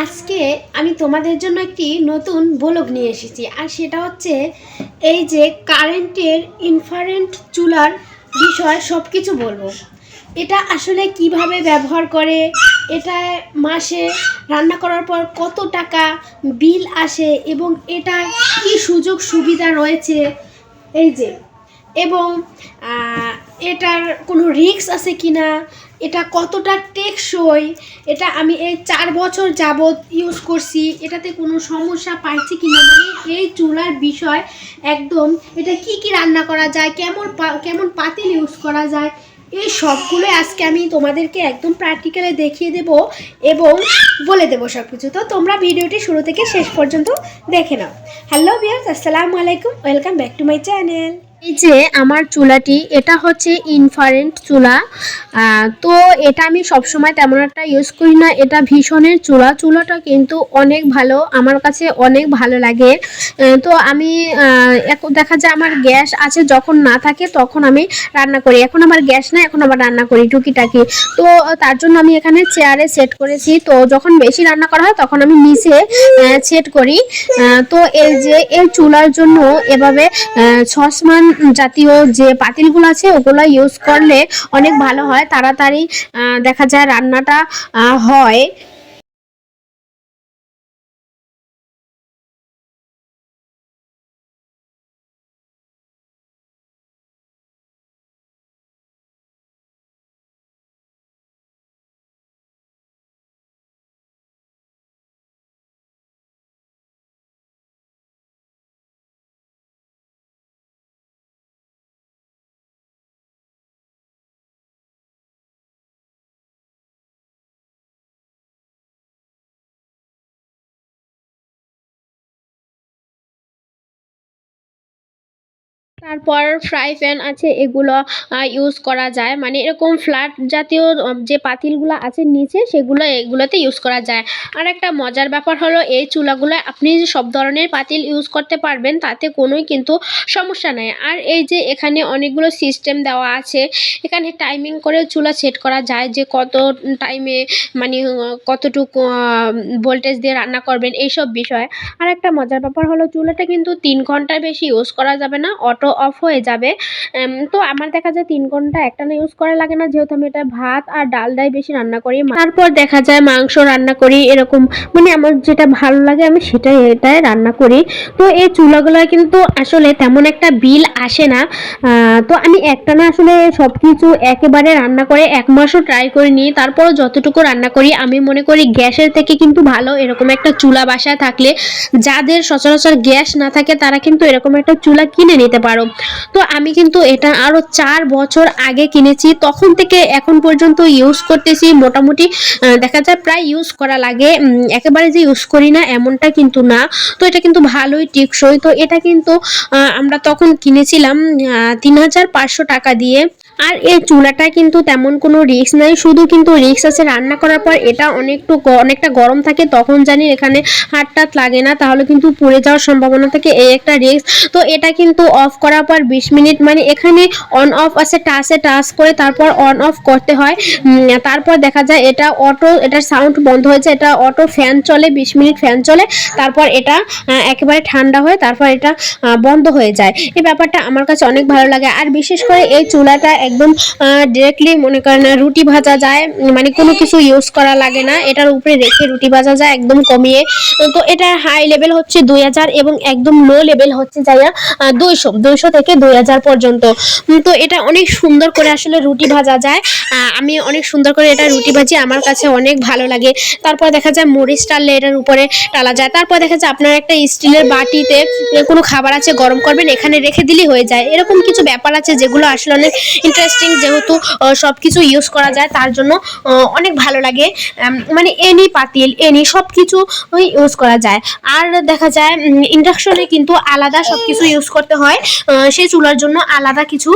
আজকে আমি তোমাদের জন্য একটি নতুন ব্লগ নিয়ে এসেছি, আর সেটা হচ্ছে এই যে কারেন্টের ইনফ্রারেড চুলার বিষয় সব কিছু বলবো। এটা আসলে কিভাবে ব্যবহার করে, এটা মাসে রান্না করার পর কত টাকা বিল আসে এবং এটা কি সুযোগ সুবিধা রয়েছে, এই যে এবং এটার কোনো রিস্ক আছে কি না, এটা কতটা টেকসই, এটা আমি এই 4 বছর যাবৎ ইউজ করছি, এটাতে কোনো সমস্যা পাইছি কি না, মানে এই চুলার বিষয় একদম এটা কি কি রান্না করা যায়, কেমন পাতিল ইউজ করা যায়, এই সবগুলোই আজকে আমি তোমাদেরকে একদম প্র্যাকটিক্যালি দেখিয়ে দেব এবং বলে দেবো সব কিছু। তো তোমরা ভিডিওটি শুরু থেকে শেষ পর্যন্ত দেখে নাও। হ্যালো ভিউয়ার্স, আসসালামু আলাইকুম, welcome back to my channel. এই যে আমার চুলাটি, এটা হচ্ছে ইনফ্রারেড চুলা। তো এটা আমি সবসময় তেমন একটা ইউজ করি না, এটা ভীষণের চুলাটা কিন্তু অনেক ভালো, আমার কাছে অনেক ভালো লাগে। তো আমি দেখা যায় আমার গ্যাস আছে, যখন না থাকে তখন আমি রান্না করি, এখন আমার গ্যাস নেই, এখন আবার রান্না করি টুকিটাকি। তো তার জন্য আমি এখানে চেয়ারে সেট করেছি, তো যখন বেশি রান্না করা হয় তখন আমি নিচে সেট করি। তো এই যে এই চুলার জন্য এভাবে সসমান জাতীয় যে পাতিলগুলো আছে ওগুলো ইউজ করলে অনেক ভালো হয়, তাড়াতাড়ি দেখা যায় রান্নাটা হয়। তারপর ফ্রাই প্যান আছে, এগুলো ইউজ করা যায়, মানে এরকম ফ্ল্যাট জাতীয় যে পাতিলগুলো আছে নিচে সেগুলো এগুলোতে ইউজ করা যায়। আর একটা মজার ব্যাপার হলো এই চুলাগুলো আপনি সব ধরনের পাতিল ইউজ করতে পারবেন, তাতে কোনোই কিন্তু সমস্যা নেই। আর এই যে এখানে অনেকগুলো সিস্টেম দেওয়া আছে, এখানে টাইমিং করে চুলা সেট করা যায় যে কত টাইমে মানে কতটুকু ভোল্টেজ দিয়ে রান্না করবেন, এইসব বিষয়। আর একটা মজার ব্যাপার হলো চুলাটা কিন্তু 3 ঘন্টার বেশি ইউজ করা যাবে না, অটো অফ হয়ে যাবে। তো আমার দেখা যায় 3 ঘন্টা একটানা ইউজ করা লাগে না, যেহেতু আমি এটা ভাত আর ডালটাই বেশি রান্না করি। তারপর দেখা যায় মাংস রান্না করি, এরকম মানে আমার যেটা ভালো লাগে আমি এটাই রান্না করি। তো এই চুলাগুলো কিন্তু আসলে তেমন একটা বিল আসে না। তো আমি একটানা আসলে সব কিছু একেবারে রান্না করে 1 মাসও ট্রাই করিনি, তারপরও যতটুকু রান্না করি আমি মনে করি গ্যাসের থেকে কিন্তু ভালো এরকম একটা চুলা বাসায় থাকলে। যাদের সচরাচর গ্যাস না থাকে তারা কিন্তু এরকম একটা চুলা কিনে নিতে পারো। তো আমি কিন্তু এটা আরও 4 বছর আগে কিনেছি, তখন থেকে এখন পর্যন্ত ইউজ করতেছি। মোটামুটি দেখা যায় প্রায় ইউজ করা লাগে, একেবারে যে ইউজ করি না এমনটা কিন্তু না। তো এটা কিন্তু ভালোই টেকসই। তো এটা কিন্তু আমরা তখন কিনেছিলাম 3500 টাকা দিয়ে। আর এই চুলাটা কিন্তু তেমন কোনো রিস্ক নাই, শুধু কিন্তু রিস্ক আছে রান্না করার পর এটা অনেকটা গরম থাকে, তখন জানি এখানে হাত টাত লাগে না, তাহলে কিন্তু পুড়ে যাওয়ার সম্ভাবনা থাকে, এই একটা রিস্ক। তো এটা কিন্তু অফ করার পর 20 মিনিট, মানে এখানে অন অফ আছে, টাচ করে তারপর অন অফ করতে হয়। তারপর দেখা যায় এটা অটো, এটার সাউন্ড বন্ধ হয়েছে, এটা অটো ফ্যান চলে, 20 মিনিট ফ্যান চলে, তারপর এটা একেবারে ঠান্ডা হয়ে তারপর এটা বন্ধ হয়ে যায়। এই ব্যাপারটা আমার কাছে অনেক ভালো লাগে। আর বিশেষ করে এই চুলাটা একদম ডিরেক্টলি মনে করেন রুটি ভাজা যায়, মানে কোনো কিছু ইউজ করা লাগে না, এটার উপরে রেখে রুটি ভাজা যায় একদম কমিয়ে। তো এটা হাই লেভেল হচ্ছে 2000 এবং একদম লো লেভেল হচ্ছে যাইয়া 200 থেকে 2000 পর্যন্ত। তো এটা অনেক সুন্দর করে আসলে রুটি ভাজা যায়, আমি অনেক সুন্দর করে এটা রুটি ভাজি, আমার কাছে অনেক ভালো লাগে। তারপর দেখা যায় মরিচ টাললে এটার উপরে টালা যায়। তারপর দেখা যায় আপনার একটা স্টিলের বাটিতে কোনো খাবার আছে গরম করবেন, এখানে রেখে দিলেই হয়ে যায়। এরকম কিছু ব্যাপার আছে যেগুলো আসলে অনেক ইন্টারেস্টিং, যেহেতু সব কিছু ইউজ করা যায় তার জন্য অনেক ভালো লাগে। মানে এনি পাতিল এনি সব কিছু ইউজ করা যায়। আর দেখা যায় ইন্ডাকশনে কিন্তু আলাদা সব কিছু ইউজ করতে হয়, সেই চুলার জন্য আলাদা কিছু,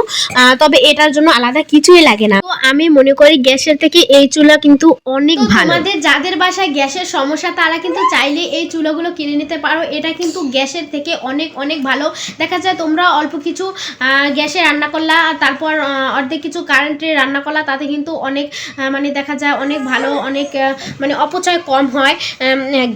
তবে এটার জন্য আলাদা কিছুই লাগে না। তো আমি মনে করি গ্যাসের থেকে এই চুলা কিন্তু অনেক ভালো। আমাদের যাদের বাসায় গ্যাসের সমস্যা তারা কিন্তু চাইলে এই চুলাগুলো কিনে নিতে পারো, এটা কিন্তু গ্যাসের থেকে অনেক অনেক ভালো। দেখা যায় তোমরা অল্প কিছু গ্যাসে রান্না করলা, তারপর অর্ধেক কিছু কারেন্টে রান্না করা, তাতে কিন্তু অনেক মানে দেখা যায় অনেক ভালো, অনেক মানে অপচয় কম হয়।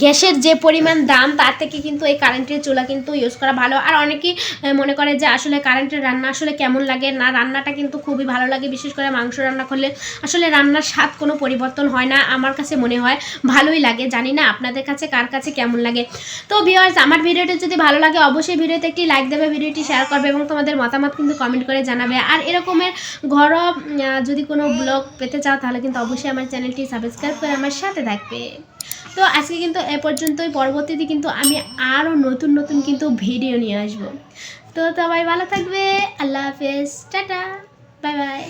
গ্যাসের যে পরিমাণ দাম তার থেকে কিন্তু এই কারেন্টের চুলা কিন্তু ইউজ করা ভালো। আর অনেকেই মনে করে যে আসলে কারেন্টের রান্না আসলে কেমন লাগে, না রান্নাটা কিন্তু খুবই ভালো লাগে। বিশেষ করে মাংস রান্না করলে আসলে রান্নার স্বাদ কোনো পরিবর্তন হয় না, আমার কাছে মনে হয় ভালোই লাগে। জানি না আপনাদের কাছে কার কাছে কেমন লাগে। তো ভিউয়ার্স, আমার ভিডিওটি যদি ভালো লাগে অবশ্যই ভিডিওতে একটি লাইক দেবে, ভিডিওটি শেয়ার করবে এবং তোমাদের মতামত কিন্তু কমেন্ট করে জানাবে। আর এরকমের ঘরোয়া যদি কোনো ব্লগ পেতে চাও তাহলে কিন্তু অবশ্যই আমার চ্যানেলটি সাবস্ক্রাইব করে আমার সাথে থাকবে। তো আজকে কিন্তু এ পর্যন্তই, পরবর্তীতে কিন্তু আমি আরও নতুন নতুন কিন্তু ভিডিও নিয়ে আসবো। তো সবাই ভালো থাকবে, আল্লাহ হাফেজ, টাটা, বাই বাই।